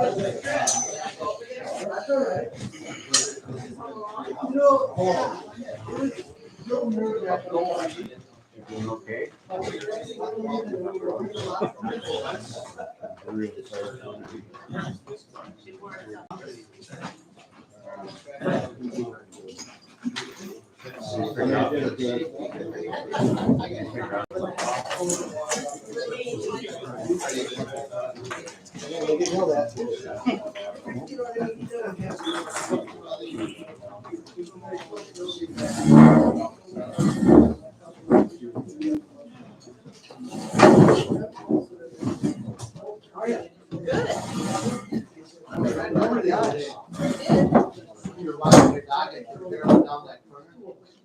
Okay.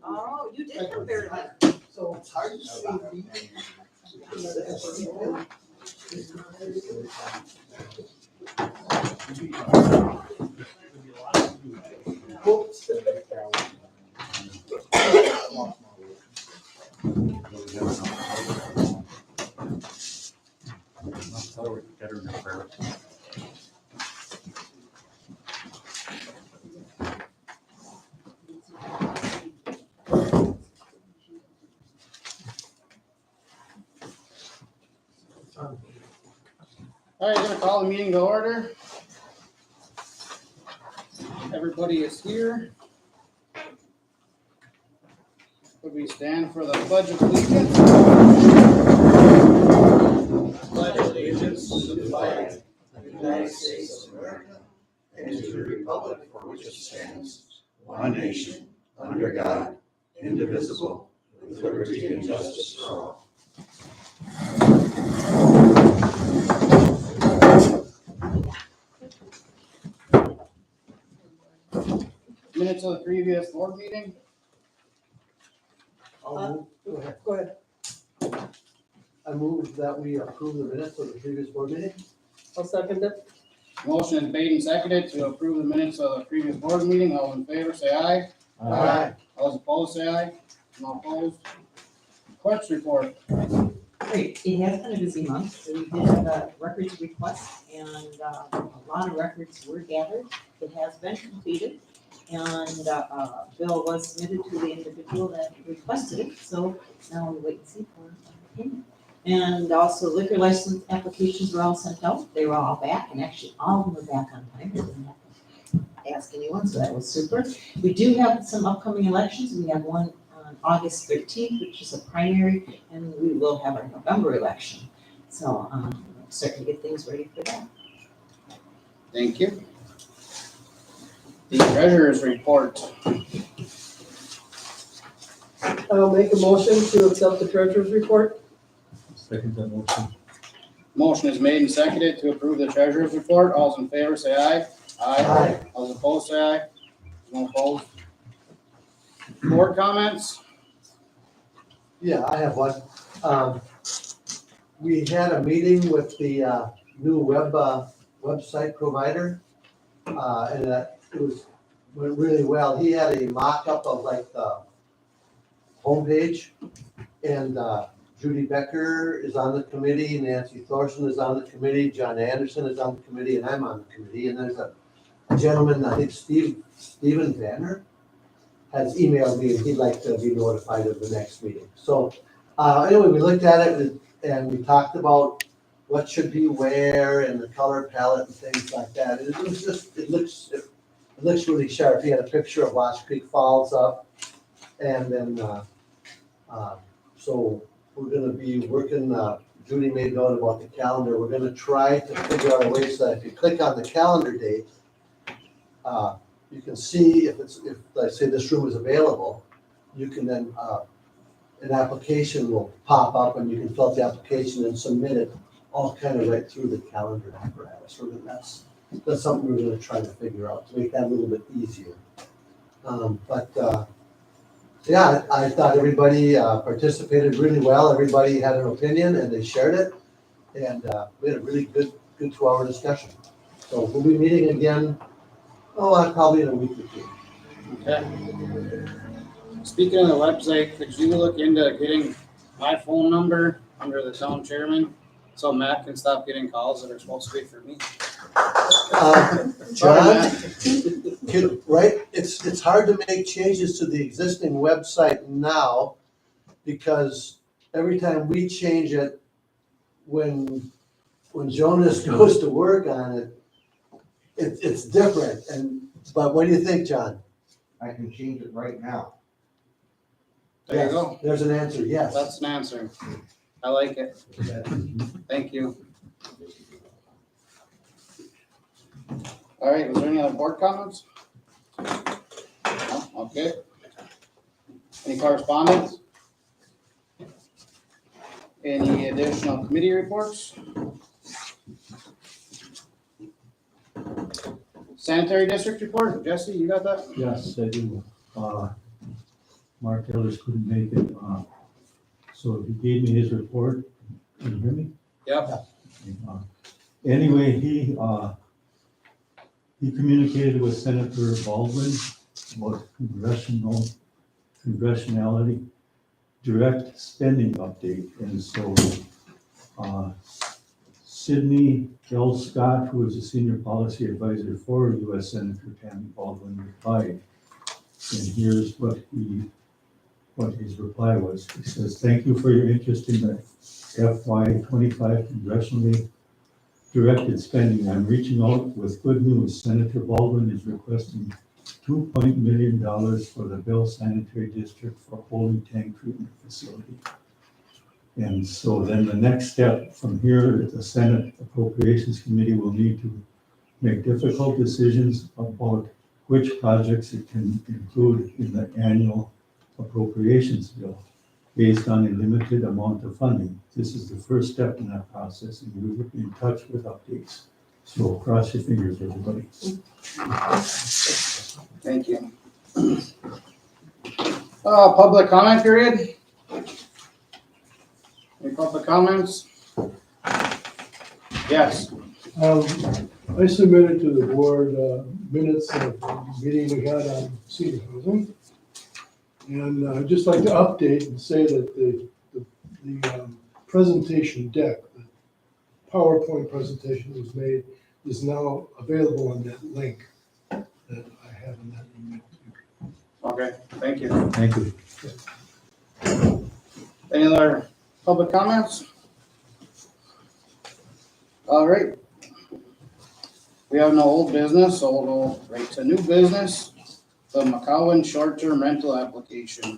Oh, you did compare that. So it's hard to see me. Whoops. All right, gonna call the meeting to order. Everybody is here. Would we stand for the pledge of allegiance? Pledge allegiance to the flag of the United States of America and to the republic for which it stands, one nation, under God, indivisible, with liberty and justice for all. Minutes of the previous board meeting. Go ahead. Go ahead. I move that we approve the minutes of the previous board meeting. I'll second it. Motion is made and seconded to approve the minutes of the previous board meeting. All in favor, say aye. Aye. All those opposed, say aye. No opposed. Clerk's report. Great, it has been a busy month. We did have a records request and a lot of records were gathered. It has been completed and bill was submitted to the individual that requested it, so now we wait and see for payment. And also liquor license applications were all sent out. They were all back and actually all of them were back on time. We didn't have to ask anyone, so that was super. We do have some upcoming elections. We have one on August 13th, which is a primary, and we will have our November election. So, starting to get things ready for that. Thank you. The treasurer's report. I'll make a motion to accept the treasurer's report. Second that motion. Motion is made and seconded to approve the treasurer's report. All those in favor, say aye. Aye. All those opposed, say aye. No opposed. Board comments? Yeah, I have one. We had a meeting with the new website provider, and went really well. He had a mock-up of like the homepage, and Judy Becker is on the committee, Nancy Thorson is on the committee, John Anderson is on the committee, and I'm on the committee. And there's a gentleman, I think Stephen Banner, has emailed me and he'd like to be notified of the next meeting. So anyway, we looked at it and we talked about what should be where and the color palette and things like that. It was just, it looks really sharp. He had a picture of Lost Creek Falls up. And then, so we're gonna be working, Judy made note about the calendar. We're gonna try to figure out a way so that if you click on the calendar date, you can see if let's say this room is available, you can then, an application will pop up and you can fill out the application and submit it all kind of right through the calendar apparatus. So that's something we're gonna try to figure out to make that a little bit easier. Yeah, I thought everybody participated really well. Everybody had an opinion and they shared it. And we had a really good 2-hour discussion. So we'll be meeting again, probably in a week or two. Okay. Speaking of the website, could you look into getting my phone number under the town chairman so Matt can stop getting calls that are supposed to be for me? Sorry, John, Matt. right, it's hard to make changes to the existing website now because every time we change it, when Jonas goes to work on it, it's different. But what do you think, John? I can change it right now. There you Yes, go. There's an answer, yes. That's an answer. I like it. Thank you. All right, was there any other board comments? No? Okay. Any correspondence? Any additional committee reports? Sanitary district report, Jesse, you got that? Yes, I do. Mark Ellis couldn't make it, so he gave me his report. Can you hear me? Yep. Anyway, he communicated with Senator Baldwin about congressionality, direct spending update. And so, Sydney L. Scott, who is a senior policy advisor for U.S. Senator Tammy Baldwin, replied. And here's what his reply was. He says, "Thank you for your interest in the FY25 congressionally directed spending. I'm reaching out with good news. Senator Baldwin is requesting $2 million for the Bell Sanitary District for holding tank treatment facility." And so then the next step from here, the Senate Appropriations Committee will need to make difficult decisions about which projects it can include in the annual appropriations bill based on a limited amount of funding. This is the first step in that process, and we will be in touch with updates. So cross your fingers, everybody. Thank you. Public comment period? Any public comments? Yes. I submitted to the board minutes of the meeting we had on senior housing. And I'd just like to update and say that the presentation deck, the PowerPoint presentation that was made, is now available on that link that I have in that email. Okay, thank you. Thank you. Any other public comments? All right. We have no old business, so we'll go right to new business. The McCowan short-term rental application.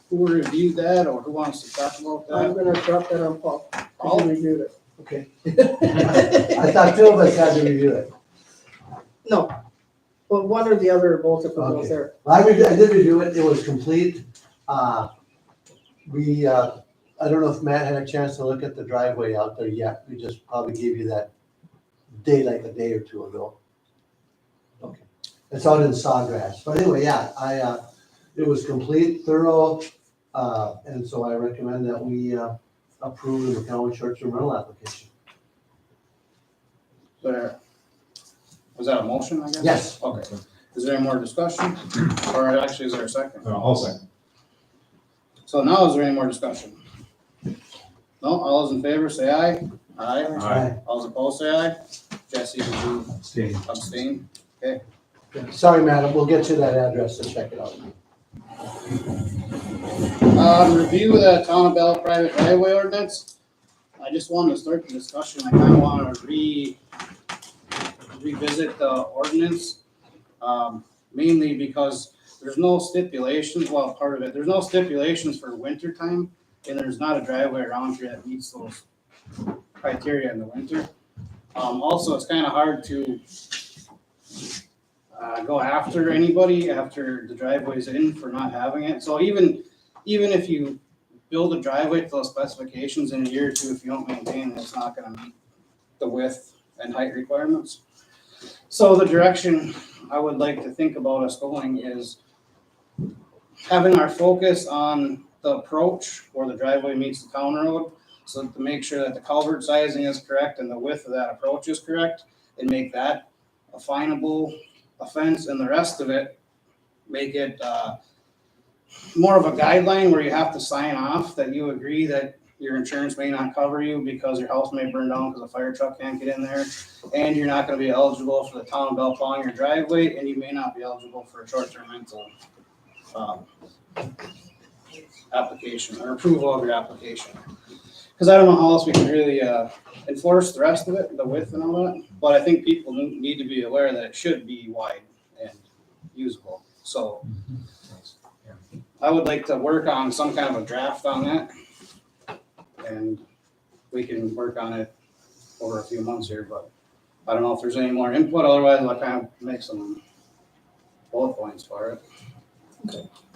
Who reviewed that or who wants to talk about I'm that? gonna drop that on Paul. Paul? He reviewed it. Okay. I thought two of us had to review it. No, well, one or the other, both of them was there. I did review it, it was complete. I don't know if Matt had a chance to look at the driveway out there yet, we just probably gave you that day, like a day or two ago. Okay, it's out in Sawgrass, but anyway, yeah, it was complete, thorough, and so I recommend that we approve the McCowan short-term rental application. There. Was that a motion, I guess? Yes. Okay. Is there any more discussion? Or actually, is there a second? I'll second. So now is there any more discussion? No, all those in favor say aye. Aye. Aye. All those opposed say aye. Jesse, would you Stay. abstain? Sorry, madam, we'll get you that address to check it out. Review the Town of Bell private driveway ordinance. I just wanted to start the discussion. I kind of want to revisit the ordinance. Mainly because there's no stipulations, well, part of it, there's no stipulations for winter time, and there's not a driveway around here that meets those criteria in the winter. Also, it's kind of hard to go after anybody after the driveway's in for not having it. So even if you build a driveway to those specifications in a year or two, if you don't maintain it, it's not gonna meet the width and height requirements. So the direction I would like to think about us going is having our focus on the approach where the driveway meets the town road. So to make sure that the culvert sizing is correct and the width of that approach is correct, and make that a finable offense, and the rest of it, make it more of a guideline where you have to sign off that you agree that your insurance may not cover you because your house may burn down because a fire truck can't get in there. And you're not gonna be eligible for the town of Belle plowing your driveway, and you may not be eligible for a short-term rental, application or approval of your application. Cause I don't know how else we can really, enforce the rest of it, the width and all that, but I think people need to be aware that it should be wide and usable, so. I would like to work on some kind of a draft on that. And we can work on it over a few months here, but I don't know if there's any more input, otherwise I'll kind of make some bullet points for it.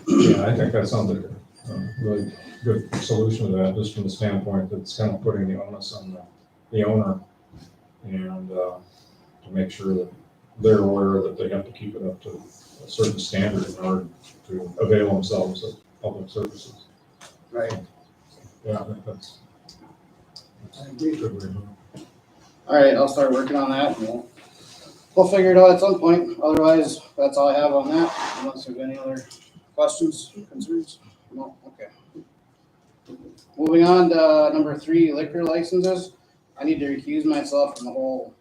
Yeah, I think that sounds like a really good solution to that, just from the standpoint that it's kind of putting the onus on the owner and to make sure that they're aware that they have to keep it up to a certain standard in order to avail themselves of public services. Right. Yeah, I think that's. I agree. Good way to go. All right, I'll start working on that and we'll figure it out at some point. Otherwise, that's all I have on that, unless there's any other questions, concerns? No, okay. Moving on to number 3, liquor licenses. I need to recuse myself from the whole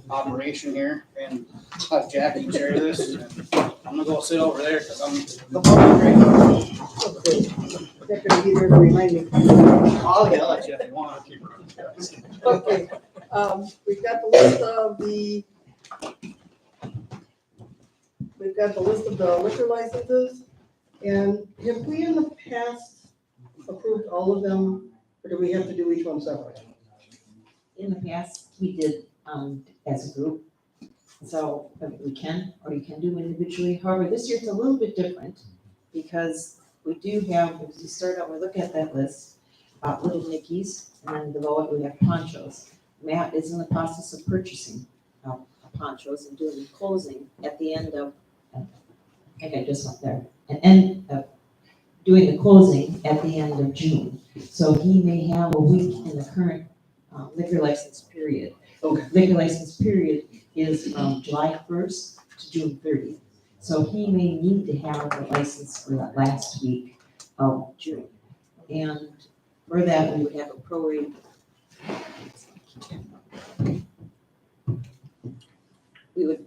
operation here and have Jackie chair this. I'm gonna go sit over there because I'm the public right now. Okay. Deputy Heater, remind me. I'll yell at you if you want. Okay, we've got the list of the liquor licenses, and have we in the past approved all of them, or do we have to do each one separate? In the past, we did, as a group. So we can, or you can do individually. However, this year it's a little bit different because we do have, if you start out, we look at that list, Little Nicky's, and then below it we have Ponchos. Matt is in the process of purchasing Ponchos and doing the closing at the end of, I think I just went there, doing the closing at the end of June. So he may have a week in the current liquor license period. Okay. Liquor license period is from July 1st to June 30th. So he may need to have a license for that last week of June. And for that, we would have a prorate. We would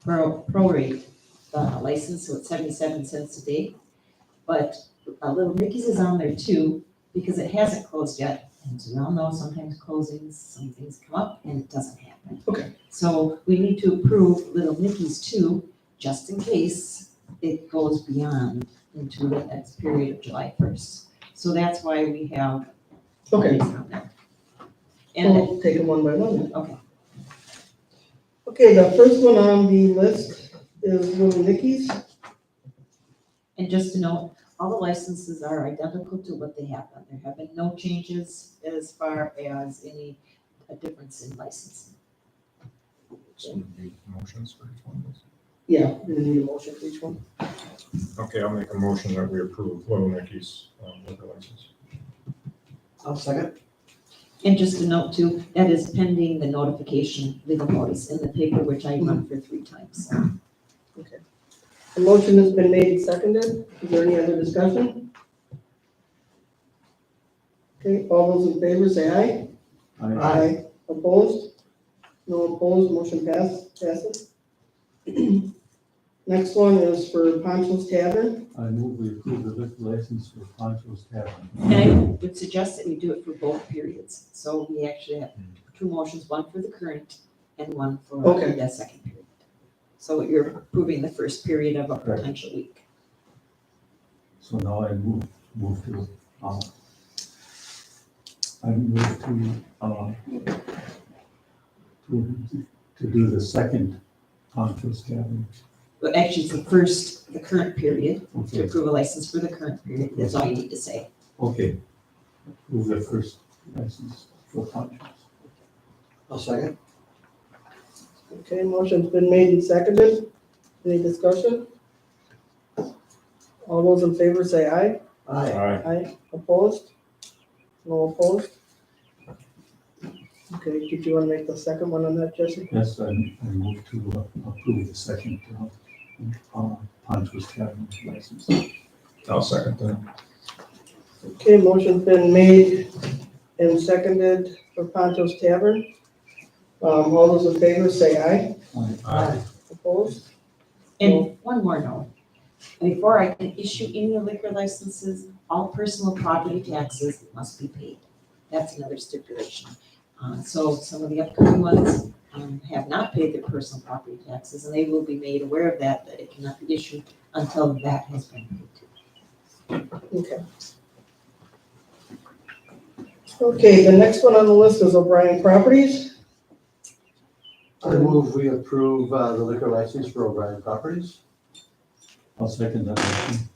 prorate the license, so it's 77 cents a day. But Little Nicky's is on there too, because it hasn't closed yet. And as we all know, sometimes closings, some things come up and it doesn't happen. Okay. So we need to approve Little Nicky's too, just in case it goes beyond into the next period of July 1st. So that's why we have. Okay. these on there. And, We'll take them one by one then. okay, Okay, the first one on the list is Little Nicky's. and just to note, all the licenses are identical to what they have been. There have been no changes as far as any difference in licensing. So we need motions for each one of those. Yeah, we need a motion for each one. Okay, I'll make a motion that we approve Little Nicky's liquor license. I'll second. And just a note too, that is pending the notification, legal notice in the paper, which I run for 3 times. The motion has been made and seconded. Is there any other discussion? Okay, all those in favor say aye. Aye. Opposed? No opposed, motion passes. Next one is for Poncho's Tavern. I move we approve the liquor license for Poncho's Tavern. And I would suggest that we do it for both periods. So we actually have 2 motions, one for the current and one for Okay. the second period. So you're approving the first period of a potential week. So now I move to, I move to do the second Poncho's Tavern. But actually, it's the current period, to Okay, approve a license for the current period. That's all you need to say. okay. Move the first license for Poncho's. I'll second. Okay, motion's been made and seconded. Any discussion? All those in favor say aye. Aye. Aye. Opposed? No opposed? Okay, did you want to make the second one on that, Jesse? Yes, I move to approve the second Poncho's Tavern license. I'll second that. Okay, motion's been made and seconded for Poncho's Tavern. All those in favor say aye. Aye. Opposed? And one more note, before I can issue any liquor licenses, all personal property taxes must be paid. That's another stipulation. So some of the upcoming ones have not paid their personal property taxes, and they will be made aware of that it cannot be issued until that has been paid. Okay. Okay, the next one on the list is O'Brien Properties. I move we approve the liquor license for O'Brien Properties. I'll second that motion.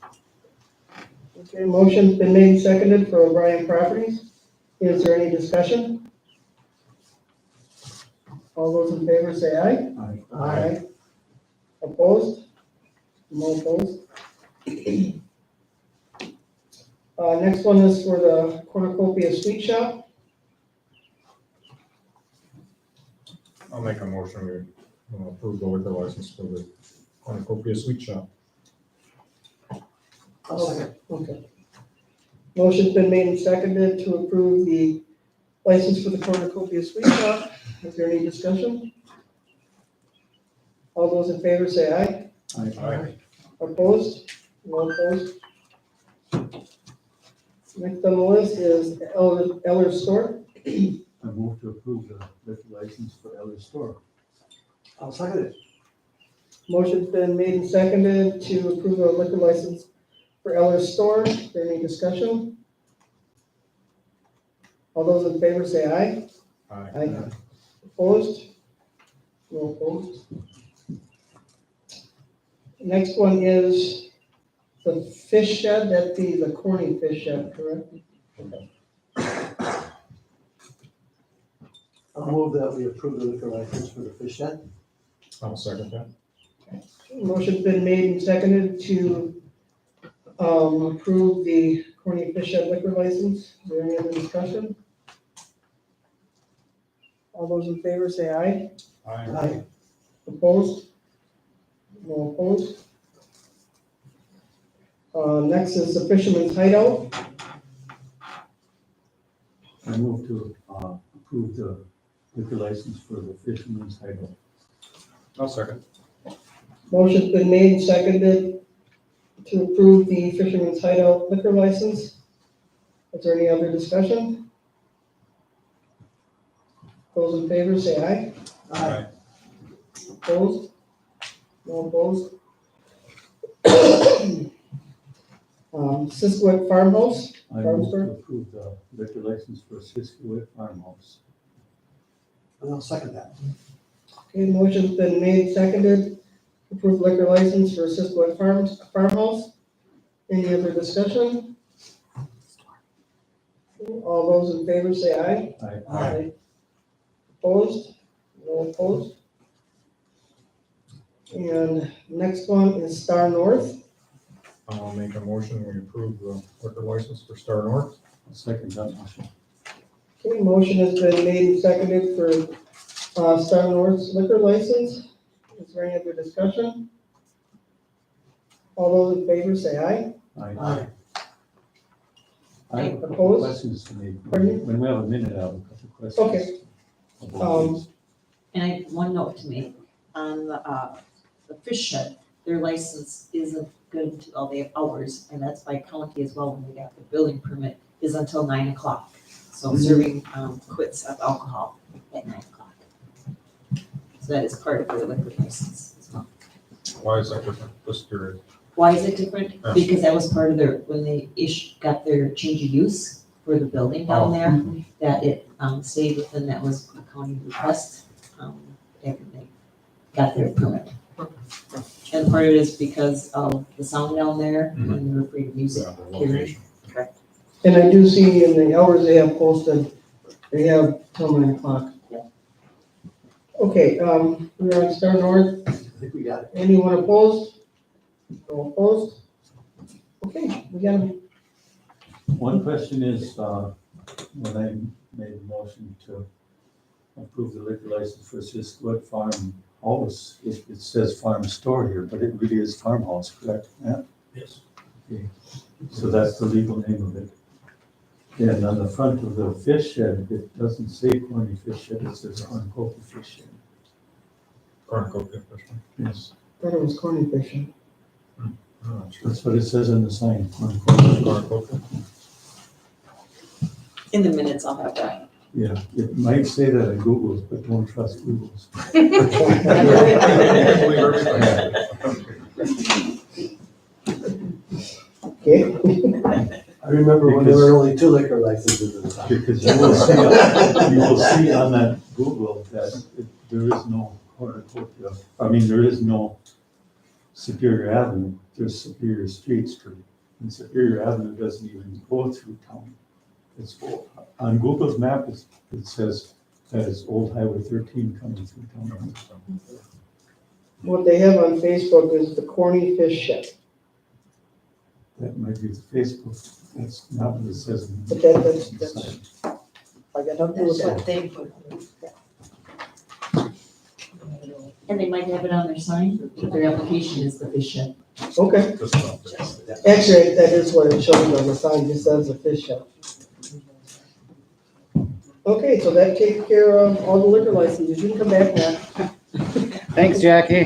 Okay, motion's been made and seconded for O'Brien Properties. Is there any discussion? All those in favor say aye. Aye. Opposed? No opposed? Next one is for the Cornucopia Sweet Shop. I'll make a motion, we approve the liquor license for the Cornucopia Sweet Shop. I'll second. Okay. Motion's been made and seconded to approve the license for the Cornucopia Sweet Shop. Is there any discussion? All those in favor say aye. Aye. Opposed? No opposed? Next on the list is Eller's Store. I move to approve the liquor license for Ellis Store. I'll second it. Motion's been made and seconded to approve the liquor license for Eller's Store. Is there any discussion? All those in favor say aye. Aye. Opposed? No opposed. Next one is the fish shed, that'd be the Corning Fish Shed, correct? I'll move that we approve the liquor license for the fish shed. I'll second that. Motion's been made and seconded to approve the Corning Fish Shed liquor license. Is there any other discussion? All those in favor say aye. Aye. Opposed? No opposed? Next is the Fisherman's Hideout. I move to approve the liquor license for the Fisherman's Hideout. I'll second. Motion's been made and seconded to approve the Fisherman's Hideout liquor license. Is there any other discussion? Those in favor say aye. Aye. Opposed? No opposed? Siskiyou Farmhouse. I move to approve the liquor license for Siskiyou Farmhouse. And I'll second that. Okay, motion's been made, seconded, to approve liquor license for Siskiyou Farmhouse. Any other discussion? All those in favor say aye. Aye. Opposed? No opposed? And next one is Star North. I'll make a motion, we approve the liquor license for Star North. I'll second that motion. Okay, motion has been made and seconded for Star North's liquor license. Is there any other discussion? All those in favor say aye. Aye. I have a couple Opposed? questions to make. Pardon? When we have a minute, I have a couple questions. Okay, about these. And I have one note to make on the fish shed, their license isn't good until they have hours, and that's by county as well, when we got the building permit, is until 9 o'clock. So serving quits of alcohol at 9 o'clock. So that is part of their liquor license as well. Why is that different? Just curious. Why is it different? Yeah. Because that was part of their, when they got their change of use for the building down Oh. there, that it stayed within, that was a county request. They got their permit. And part of it is because of the sound down there, and they were afraid of music Yeah, the carrying. location. and I do see in the hours they have posted, they have till 9 o'clock. Yep. Okay, we're on Star North. I think we got it. Anyone opposed? No opposed? Okay, we got them. One question is, when I made a motion to approve the liquor license for Siskiyou Farm House, it says farm store here, but it really is farmhouse, correct? Yeah. Yes. Okay. So that's the legal name of it. And on the front of the fish shed, it doesn't say Corny Fish Shed, it says Cornucopia Fish Shed. Cornucopia fishing. Yes, Thought it was corny fishing. I'm not sure. that's what it says on the sign, Cornucopia. Cornucopia. In the minutes, I'll have that. Yeah, it might say that in Google's, but don't trust Google's. Okay. I remember when there were only 2 liquor licenses at the time. Because you will see on that Google that there is no cornucopia, there is no Superior Avenue, there's Superior Street. And Superior Avenue doesn't even go through town. It's, on Google's map, it says that it's Old Highway 13 coming through town. What they have on Facebook is the corny fish shed, That might be the Facebook, that's not what it says. in the- but that's, I got nothing with That's that. what they put. And they might have it on their sign, but their application is the fish shed. Okay, Just about this. actually, that is what it shows on the sign, just says a fish shed. Okay, so that takes care of all the liquor licenses, you can come back now. Thanks, Jackie.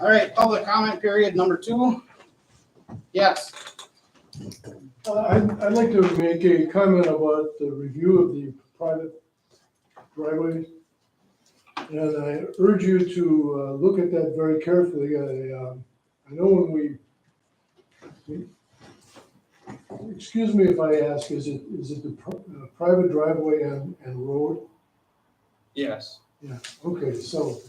All right, public comment period number 2. Yes. I'd like to make a comment about the review of the private driveway. And I urge you to look at that very carefully. I know when excuse me if I ask, is it the private driveway and road? Yes. Yeah, okay, so,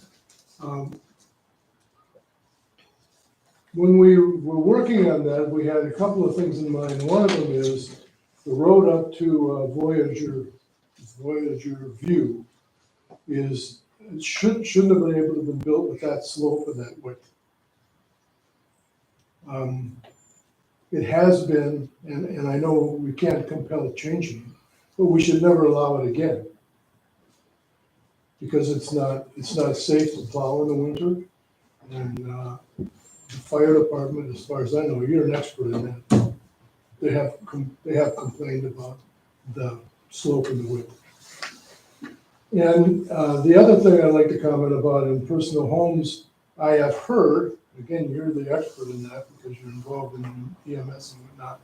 when we were working on that, we had a couple of things in mind. One of them is the road up to Voyager View it shouldn't have been able to have been built with that slope and that width. It has been, and I know we can't compel changing it, but we should never allow it again. Because it's not safe to plow in the winter. And the fire department, as far as I know, you're an expert in that. They have complained about the slope and the width. And the other thing I'd like to comment about in personal homes, I have heard, again, you're the expert in that because you're involved in EMS and whatnot,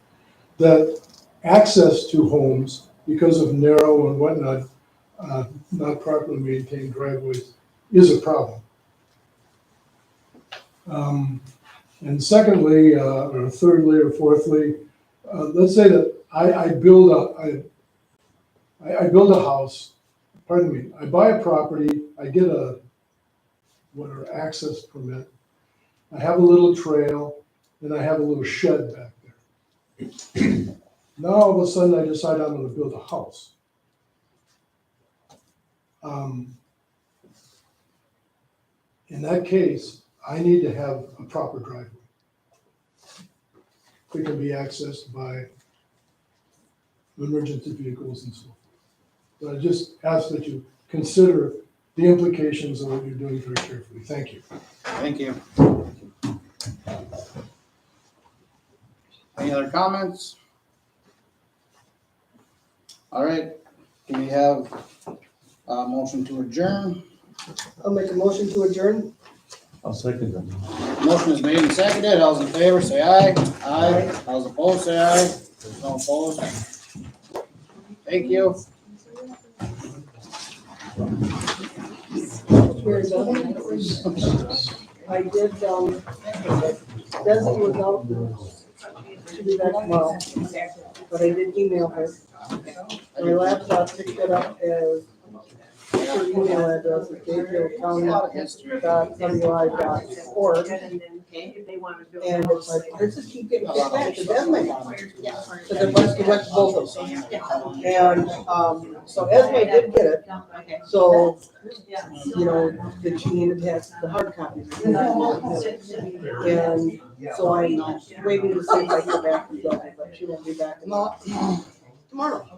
that access to homes, because of narrow and whatnot, not properly maintained driveways, is a problem. And secondly, or thirdly or fourthly, let's say that I build a house, pardon me, I buy a property, I get a access permit, I have a little trail, and I have a little shed back there. Now all of a sudden I decide I'm gonna build a house. In that case, I need to have a proper driveway. It can be accessed by emergency vehicles and so forth. But I just ask that you consider the implications of what you're doing very carefully. Thank you. Thank you. Any other comments? All right, do we have a motion to adjourn? I'll make a motion to adjourn. I'll second that. Motion is made and seconded. All those in favor, say aye. Aye. All those opposed, say aye. There's no opposed. Thank you. Here's I did, Desi was out to be back tomorrow, but I did email her. My laptop picked it up as her email address is dayfieldcounty.wi.org. And it's like, I just keep getting kicked back to them, because it went to both of them. And, so Esme did get it, so, that she needed to have the hard copies. And so I'm waiting to see if I get back from Debbie, but she won't be back. tomorrow.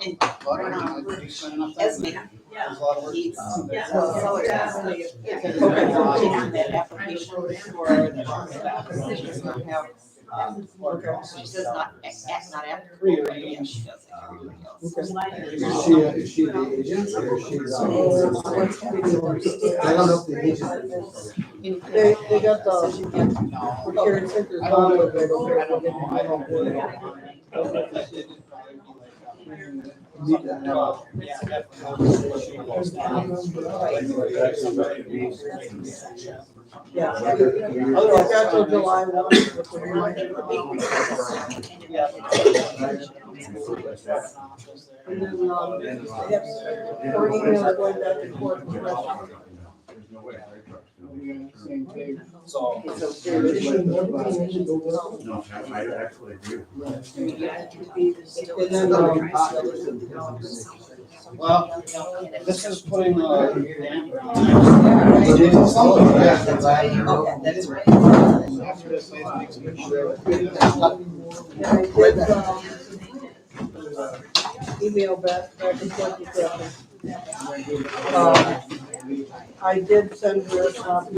And But I think you spent enough time Esme, there. There's a lot of work. he's, to be done. so it's actually, it's working on that application for the wrong stuff. She does not have, she does not, not applicable, yeah, she does everybody else. Is she the agent or is she the? I don't know if the agent is. They got the, Karen Center's mom over there. Need to have Yeah. Otherwise, that's till July 1. With the reminder. And then, yep, or email are going back and forth. So, No, I actually agree. And then, well, this is putting a damper on. That's right. After this, they make some sure. I did, email back and forth with them. I did send her a copy